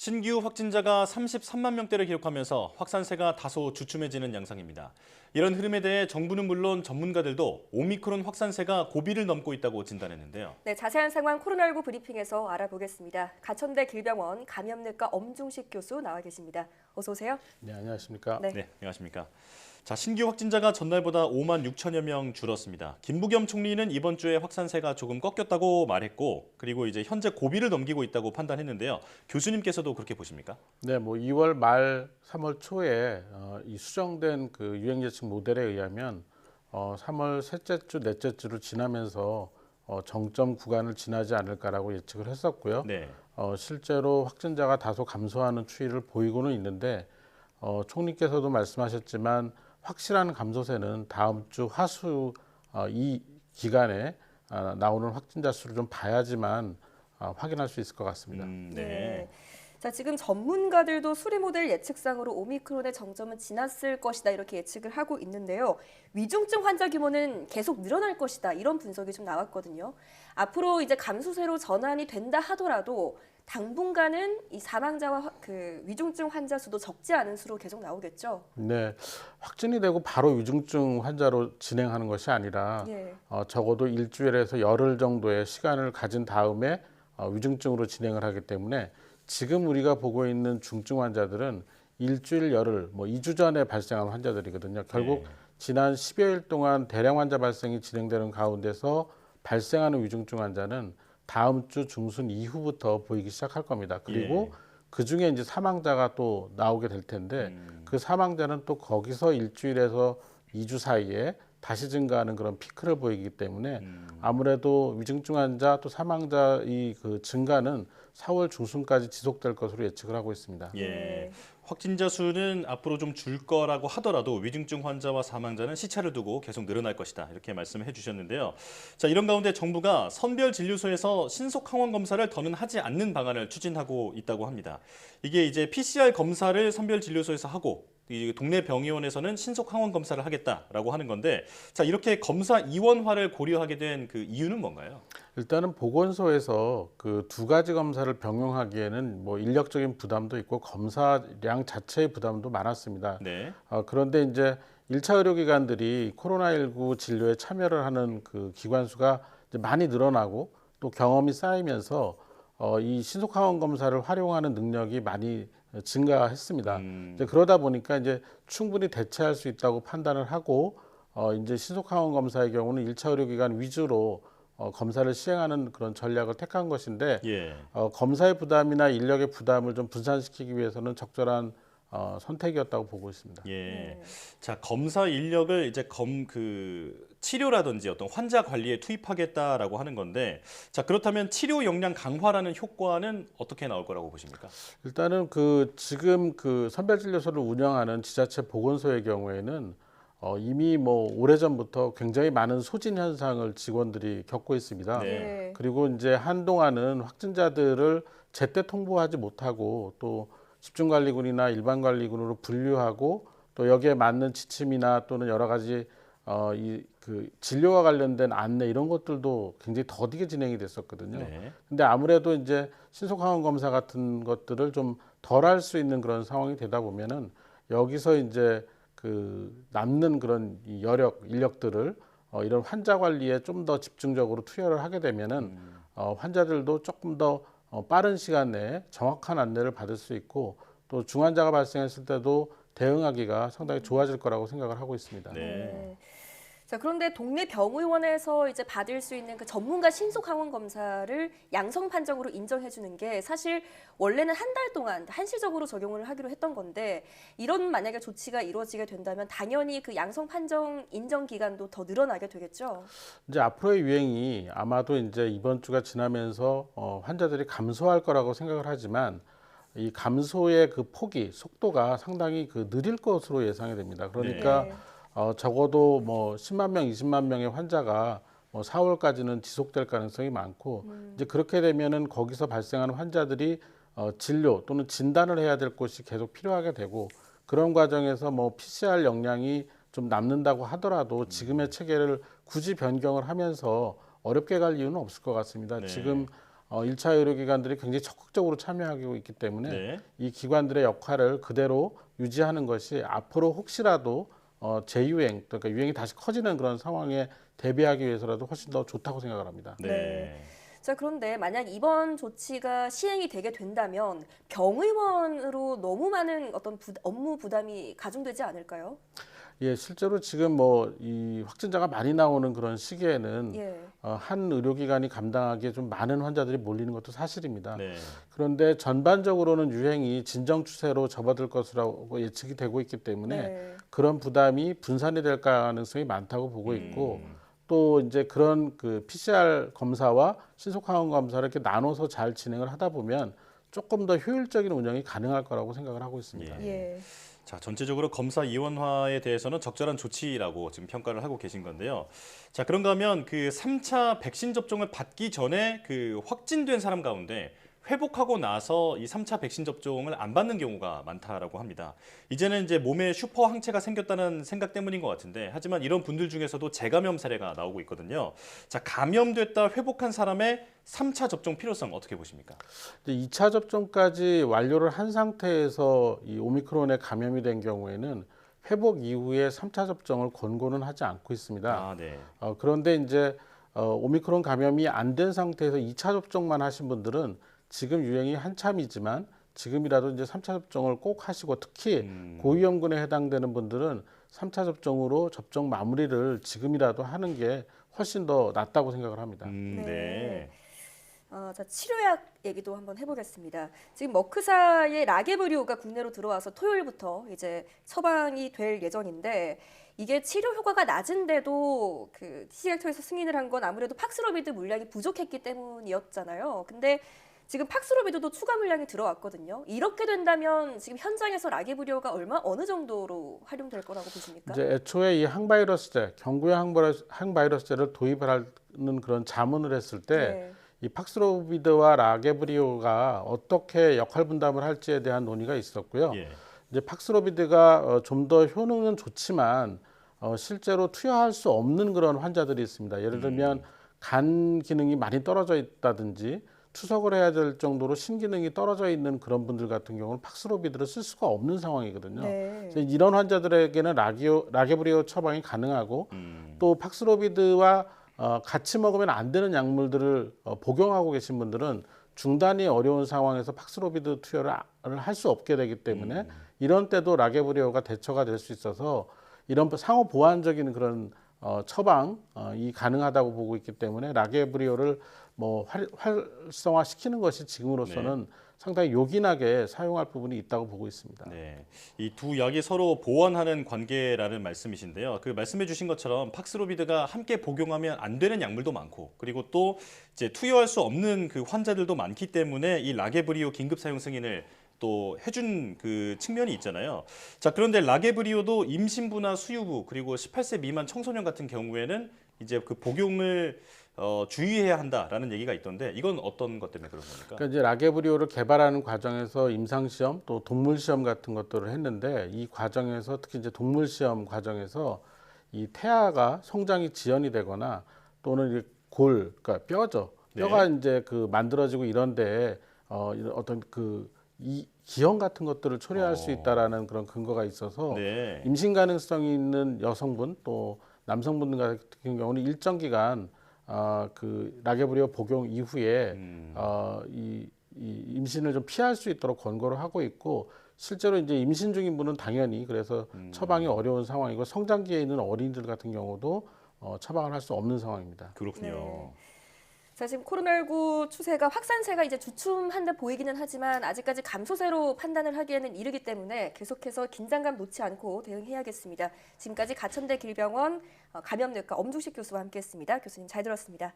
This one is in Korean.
신규 확진자가 33만 명대를 기록하면서 확산세가 다소 주춤해지는 양상입니다. 이런 흐름에 대해 정부는 물론 전문가들도 오미크론 확산세가 고비를 넘고 있다고 진단했는데요. 네, 자세한 상황 코로나19 브리핑에서 알아보겠습니다. 가천대 길병원 감염내과 엄중식 교수 나와 계십니다. 어서 오세요. 네, 안녕하십니까? 네, 안녕하십니까. 자, 신규 확진자가 전날보다 5만 6천여 명 줄었습니다. 김부겸 총리는 이번 주에 확산세가 조금 꺾였다고 말했고, 그리고 이제 현재 고비를 넘기고 있다고 판단했는데요. 교수님께서도 그렇게 보십니까? 네, 2월 말 3월 초에 이 수정된 그 유행 예측 모델에 의하면 3월 셋째 주, 넷째 주를 지나면서 정점 구간을 지나지 않을까라고 예측을 했었고요. 네. 실제로 확진자가 다소 감소하는 추이를 보이고는 있는데 총리께서도 말씀하셨지만 확실한 감소세는 다음 주 화수 이 기간에 나오는 확진자 수를 좀 봐야지만 확인할 수 있을 것 같습니다. 네. 자, 지금 전문가들도 수리 모델 예측상으로 오미크론의 정점은 지났을 것이다 이렇게 예측을 하고 있는데요. 위중증 환자 규모는 계속 늘어날 것이다 이런 분석이 좀 나왔거든요. 앞으로 이제 감소세로 전환이 된다 하더라도 당분간은 이 사망자와 그 위중증 환자 수도 적지 않은 수로 계속 나오겠죠. 네, 확진이 되고 바로 위중증 환자로 진행하는 것이 아니라 예. 적어도 일주일에서 열흘 정도의 시간을 가진 다음에 위중증으로 진행을 하기 때문에 지금 우리가 보고 있는 중증 환자들은 일주일 열흘, 2주 전에 발생한 환자들이거든요. 결국 지난 10여일 동안 대량 환자 발생이 진행되는 가운데서 발생하는 위중증 환자는 다음 주 중순 이후부터 보이기 시작할 겁니다. 그리고 그 중에 이제 사망자가 또 나오게 될 텐데 그 사망자는 또 거기서 일주일에서 2주 사이에 다시 증가하는 그런 피크를 보이기 때문에 아무래도 위중증 환자 또 사망자 그 증가는 4월 중순까지 지속될 것으로 예측을 하고 있습니다. 확진자 수는 앞으로 좀 줄 거라고 하더라도 위중증 환자와 사망자는 시차를 두고 계속 늘어날 것이다. 이렇게 말씀을 해주셨는데요. 자, 이런 가운데 정부가 선별 진료소에서 신속 항원 검사를 더는 하지 않는 방안을 추진하고 있다고 합니다. 이게 이제 PCR 검사를 선별 진료소에서 하고 이 동네 병의원에서는 신속 항원 검사를 하겠다라고 하는 건데, 자, 이렇게 검사 이원화를 고려하게 된 그 이유는 뭔가요? 일단은 보건소에서 그 두 가지 검사를 병용하기에는 인력적인 부담도 있고 검사량 자체의 부담도 많았습니다. 네. 그런데 이제 1차 의료기관들이 코로나19 진료에 참여를 하는 그 기관 수가 이제 많이 늘어나고 또 경험이 쌓이면서 이 신속항원 검사를 활용하는 능력이 많이 증가했습니다. 이제 그러다 보니까 이제 충분히 대체할 수 있다고 판단을 하고 이제 신속항원 검사의 경우는 1차 의료기관 위주로 검사를 시행하는 그런 전략을 택한 것인데 검사의 부담이나 인력의 부담을 좀 분산시키기 위해서는 적절한 선택이었다고 보고 있습니다. 자, 검사 인력을 이제 치료라든지 어떤 환자 관리에 투입하겠다라고 하는 건데, 자, 그렇다면 치료 역량 강화라는 효과는 어떻게 나올 거라고 보십니까? 일단은 지금 선별진료소를 운영하는 지자체 보건소의 경우에는 이미 오래전부터 굉장히 많은 소진 현상을 직원들이 겪고 있습니다. 그리고 이제 한동안은 확진자들을 제때 통보하지 못하고 또 집중관리군이나 일반관리군으로 분류하고 또 여기에 맞는 지침이나 또는 여러 가지 진료와 관련된 안내 이런 것들도 굉장히 더디게 진행이 됐었거든요. 근데 아무래도 이제 신속항원 검사 같은 것들을 좀 덜 할 수 있는 그런 상황이 되다 보면은 여기서 이제 남는 그런 인력들을 이런 환자 관리에 좀 더 집중적으로 투여를 하게 되면은 환자들도 조금 더 빠른 시간 내에 정확한 안내를 받을 수 있고 또 중환자가 발생했을 때도 대응하기가 상당히 좋아질 거라고 생각을 하고 있습니다. 자, 그런데 동네 병의원에서 이제 받을 수 있는 그 전문가 신속 항원 검사를 양성 판정으로 인정해 주는 게 사실 원래는 한 달 동안 한시적으로 적용을 하기로 했던 건데, 이런 만약에 조치가 이루어지게 된다면 당연히 그 양성 판정 인정 기간도 더 늘어나게 되겠죠. 이제 앞으로의 유행이 아마도 이제 이번 주가 지나면서 환자들이 감소할 거라고 생각을 하지만 이 감소의 그 폭이 속도가 상당히 느릴 것으로 예상이 됩니다. 그러니까 적어도 10만 명, 20만 명의 환자가 4월까지는 지속될 가능성이 많고 이제 그렇게 되면은 거기서 발생하는 환자들이 진료 또는 진단을 해야 될 곳이 계속 필요하게 되고 그런 과정에서 PCR 역량이 좀 남는다고 하더라도 지금의 체계를 굳이 변경을 하면서 어렵게 갈 이유는 없을 것 같습니다. 지금 1차 의료기관들이 굉장히 적극적으로 참여하고 있기 때문에 네. 이 기관들의 역할을 그대로 유지하는 것이 앞으로 혹시라도 재유행, 그러니까 유행이 다시 커지는 그런 상황에 대비하기 위해서라도 훨씬 더 좋다고 생각을 합니다. 네. 자, 그런데 만약 이번 조치가 시행이 되게 된다면 병의원으로 너무 많은 어떤 업무 부담이 가중되지 않을까요? 예, 실제로 지금 뭐 이 확진자가 많이 나오는 그런 시기에는 예. 한 의료기관이 감당하기에 좀 많은 환자들이 몰리는 것도 사실입니다. 네. 그런데 전반적으로는 유행이 진정 추세로 접어들 것이라고 예측이 되고 있기 때문에 네. 그런 부담이 분산이 될 가능성이 많다고 보고 있고 또 이제 그런 그 PCR 검사와 신속항원 검사를 이렇게 나눠서 잘 진행을 하다 보면 조금 더 효율적인 운영이 가능할 거라고 생각을 하고 있습니다. 예. 자, 전체적으로 검사 이원화에 대해서는 적절한 조치라고 지금 평가를 하고 계신 건데요. 자, 그런가 하면 그 3차 백신 접종을 받기 전에 그 확진된 사람 가운데 회복하고 나서 이 3차 백신 접종을 안 받는 경우가 많다라고 합니다. 이제는 이제 몸에 슈퍼 항체가 생겼다는 생각 때문인 것 같은데, 하지만 이런 분들 중에서도 재감염 사례가 나오고 있거든요. 자, 감염됐다 회복한 사람의 3차 접종 필요성 어떻게 보십니까? 이제 2차 접종까지 완료를 한 상태에서 이 오미크론에 감염이 된 경우에는 회복 이후에 3차 접종을 권고는 하지 않고 있습니다. 아, 네. 그런데 이제 오미크론 감염이 안 된 상태에서 2차 접종만 하신 분들은 지금 유행이 한참이지만 지금이라도 이제 3차 접종을 꼭 하시고 특히 고위험군에 해당되는 분들은 3차 접종으로 접종 마무리를 지금이라도 하는 게 훨씬 더 낫다고 생각을 합니다. 네. 자, 치료약 얘기도 한번 해보겠습니다. 지금 머크사의 라게브리오가 국내로 들어와서 토요일부터 이제 처방이 될 예정인데 이게 치료 효과가 낮은데도 그 TG약처에서 승인을 한 건 아무래도 팍스로비드 물량이 부족했기 때문이었잖아요. 근데 지금 팍스로비드도 추가 물량이 들어왔거든요. 이렇게 된다면 지금 현장에서 라게브리오가 어느 정도로 활용될 거라고 보십니까? 이제 애초에 이 항바이러스제, 경구용 항바이러스제를 도입하는 그런 자문을 했을 때 네. 이 팍스로비드와 라게브리오가 어떻게 역할 분담을 할지에 대한 논의가 있었고요. 예. 이제 팍스로비드가 좀 더 효능은 좋지만 실제로 투여할 수 없는 그런 환자들이 있습니다. 예를 들면 간 기능이 많이 떨어져 있다든지 투석을 해야 될 정도로 신기능이 떨어져 있는 그런 분들 같은 경우는 팍스로비드를 쓸 수가 없는 상황이거든요. 네. 그래서 이런 환자들에게는 라게브리오 처방이 가능하고 또 팍스로비드와 같이 먹으면 안 되는 약물들을 복용하고 계신 분들은 중단이 어려운 상황에서 팍스로비드 투여를 할 수 없게 되기 때문에 이런 때도 라게브리오가 대처가 될 수 있어서 이런 상호 보완적인 그런 처방이 가능하다고 보고 있기 때문에 라게브리오를 뭐 활성화시키는 것이 지금으로서는 상당히 요긴하게 사용할 부분이 있다고 보고 있습니다. 네, 이 두 약이 서로 보완하는 관계라는 말씀이신데요. 그 말씀해주신 것처럼 팍스로비드가 함께 복용하면 안 되는 약물도 많고, 그리고 또 이제 투여할 수 없는 그 환자들도 많기 때문에 이 라게브리오 긴급 사용 승인을 또 해준 그 측면이 있잖아요. 자, 그런데 라게브리오도 임신부나 수유부 그리고 18세 미만 청소년 같은 경우에는 이제 그 복용을 주의해야 한다라는 얘기가 있던데 이건 어떤 것 때문에 그런 겁니까? 그러니까 이제 라게브리오를 개발하는 과정에서 임상 시험 또 동물 시험 같은 것들을 했는데 이 과정에서 특히 이제 동물 시험 과정에서 이 태아가 성장이 지연이 되거나 또는 이 그러니까 뼈죠. 뼈가 이제 그 만들어지고 이런데 어떤 이 기형 같은 것들을 초래할 수 있다라는 그런 근거가 있어서 네. 임신 가능성이 있는 여성분 또 남성분 같은 경우는 일정 기간 그 라게브리오 복용 이후에 이 임신을 좀 피할 수 있도록 권고를 하고 있고 실제로 이제 임신 중인 분은 당연히 그래서 처방이 어려운 상황이고 성장기에 있는 어린이들 같은 경우도 처방을 할 수 없는 상황입니다. 그렇군요. 네. 자, 지금 코로나19 추세가 확산세가 이제 주춤한 듯 보이기는 하지만 아직까지 감소세로 판단을 하기에는 이르기 때문에 계속해서 긴장감 놓지 않고 대응해야겠습니다. 지금까지 가천대 길병원 감염내과 엄중식 교수와 함께했습니다. 교수님 잘 들었습니다.